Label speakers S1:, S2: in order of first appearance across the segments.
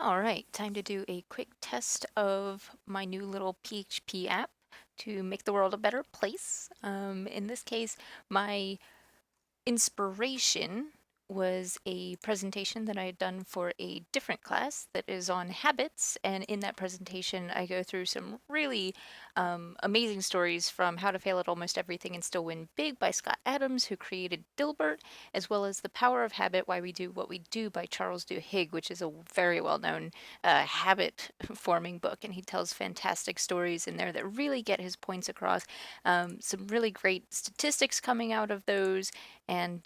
S1: All right, time to do a quick test of my new little PHP app to make the world a better place. In this case, my inspiration was a presentation that I had done for a different class that is on habits. And in that presentation, I go through some really amazing stories from How to Fail at Almost Everything and Still Win Big by Scott Adams, who created Dilbert, as well as The Power of Habit, Why We Do What We Do by Charles Duhigg, which is a very well-known habit forming book. And he tells fantastic stories in there that really get his points across. Some really great statistics coming out of those, and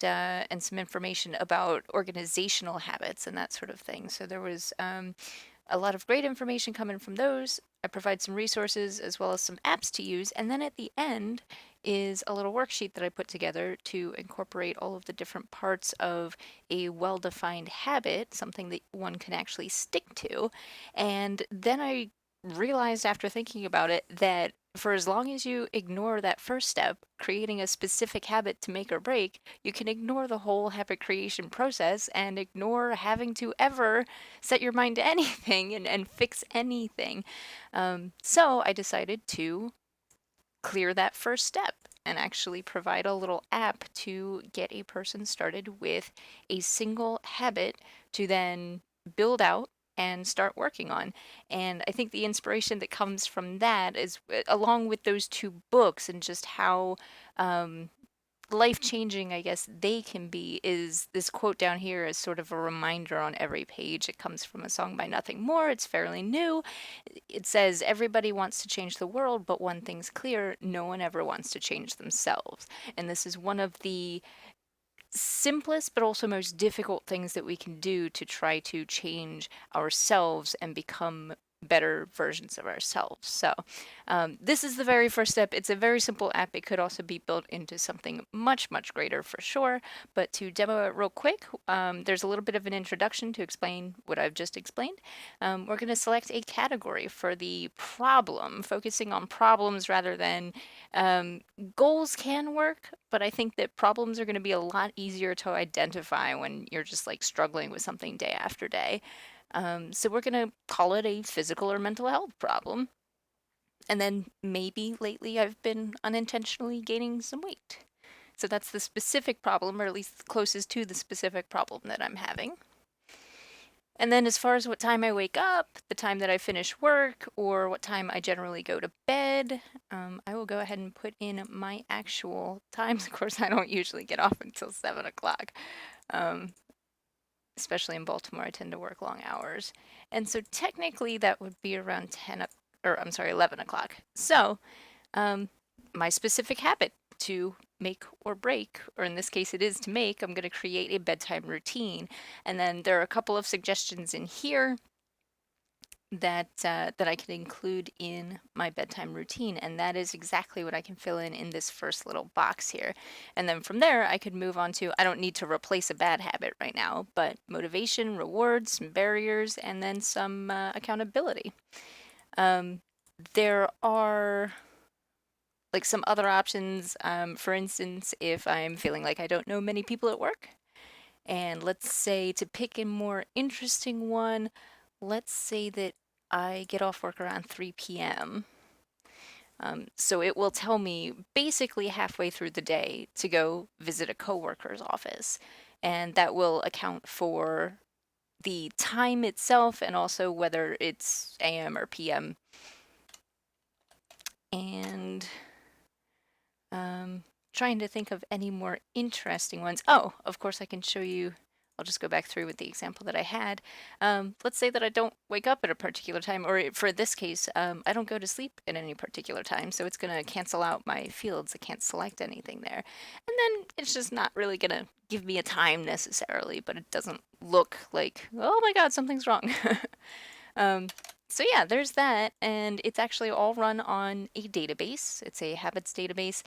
S1: some information about organizational habits and that sort of thing. So there was a lot of great information coming from those. I provide some resources as well as some apps to use, and then at the end is a little worksheet that I put together to incorporate all of the different parts of a well-defined habit, something that one can actually stick to. And then I realized after thinking about it that for as long as you ignore that first step, creating a specific habit to make or break, you can ignore the whole habit creation process and ignore having to ever set your mind to anything and fix anything. So I decided to clear that first step and actually provide a little app to get a person started with a single habit to then build out and start working on. And I think the inspiration that comes from that is, along with those two books and just how life changing, I guess, they can be, is this quote down here is sort of a reminder on every page. It comes from a song by Nothing More. It's fairly new. It says, everybody wants to change the world, but one thing's clear, no one ever wants to change themselves. And this is one of the simplest but also most difficult things that we can do to try to change ourselves and become better versions of ourselves. So this is the very first step. It's a very simple app. It could also be built into something much, much greater for sure. But to demo it real quick, there's a little bit of an introduction to explain what I've just explained. We're going to select a category for the problem, focusing on problems rather than goals can work, but I think that problems are going to be a lot easier to identify when you're just like struggling with something day after day. So we're going to call it a physical or mental health problem. And then maybe lately I've been unintentionally gaining some weight. So that's the specific problem, or at least closest to the specific problem that I'm having. And then as far as what time I wake up, the time that I finish work, or what time I generally go to bed, I will go ahead and put in my actual times. Of course, I don't usually get off until 7 o'clock. Um, Especially in Baltimore, I tend to work long hours. And so technically that would be around 11 o'clock. So um, my specific habit to make or break, or in this case it is to make, I'm going to create a bedtime routine. And then there are a couple of suggestions in here that I can include in my bedtime routine, and that is exactly what I can fill in this first little box here. And then from there, I could move on to, I don't need to replace a bad habit right now, but motivation, rewards, some barriers, and then some accountability. Um, there are like some other options. For instance, if I'm feeling like I don't know many people at work, and let's say to pick a more interesting one, let's say that I get off work around 3 p.m. So it will tell me basically halfway through the day to go visit a coworker's office. And that will account for the time itself and also whether it's AM or PM. And trying to think of any more interesting ones. Oh, of course, I can show you. I'll just go back through with the example that I had. Let's say that I don't wake up at a particular time, or for this case, I don't go to sleep at any particular time, so it's going to cancel out my fields. I can't select anything there. And then it's just not really going to give me a time necessarily, but it doesn't look like, oh my God, something's wrong. Um, so yeah, there's that, and it's actually all run on a database. It's a habits database.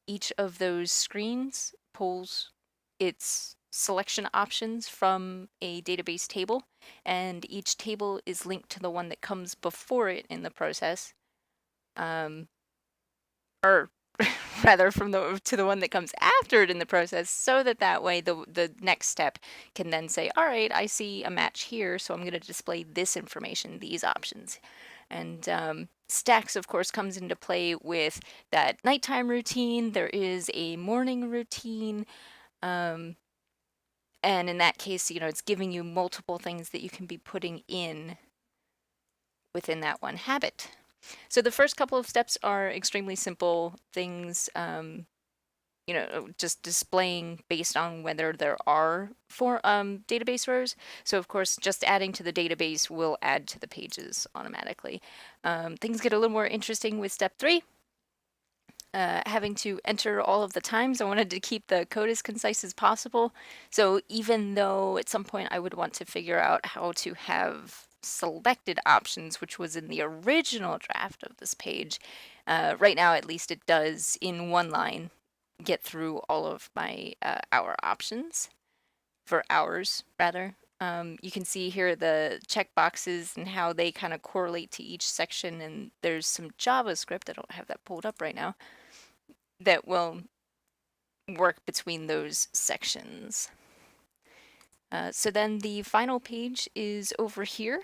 S1: Each of those screens pulls its selection options from a database table, and each table is linked to the one that comes before it in the process. Or rather from the to the one that comes after it in the process, so that way the next step can then say, all right, I see a match here, so I'm going to display this information, these options. And stacks, of course, comes into play with that nighttime routine. There is a morning routine. Um, and in that case, it's giving you multiple things that you can be putting in within that one habit. So the first couple of steps are extremely simple things, just displaying based on whether there are for database rows. So of course, just adding to the database will add to the pages automatically. Things get a little more interesting with step 3. Having to enter all of the times. I wanted to keep the code as concise as possible. So even though at some point I would want to figure out how to have selected options, which was in the original draft of this page, right now at least it does in one line get through all of my hour options, for hours rather. You can see here the checkboxes and how they kind of correlate to each section, and there's some JavaScript, I don't have that pulled up right now, that will work between those sections. So then the final page is over here,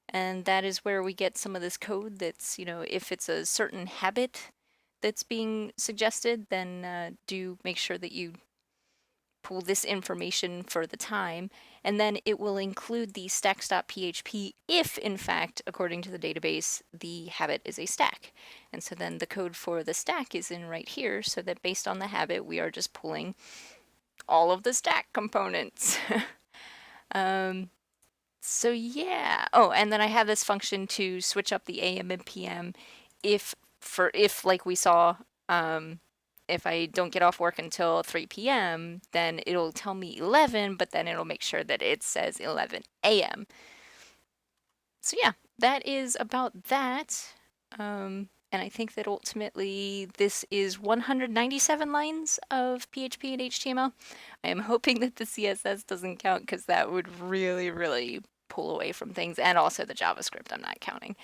S1: and that is where we get some of this code that's, if it's a certain habit that's being suggested, then do make sure that you pull this information for the time, and then it will include the stacks.php if, in fact, according to the database, the habit is a stack. And so then the code for the stack is in right here, so that based on the habit, we are just pulling all of the stack components. So yeah. Oh, and then I have this function to switch up the AM and PM if like we saw, if I don't get off work until 3 p.m., then it'll tell me 11, but then it'll make sure that it says 11 a.m. So yeah, that is about that. And I think that ultimately this is 197 lines of PHP and HTML. I am hoping that the CSS doesn't count because that would really, really pull away from things, and also the JavaScript I'm not counting.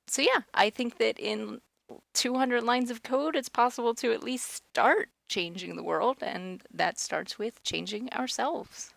S1: So yeah, I think that in 200 lines of code, it's possible to at least start changing the world, and that starts with changing ourselves.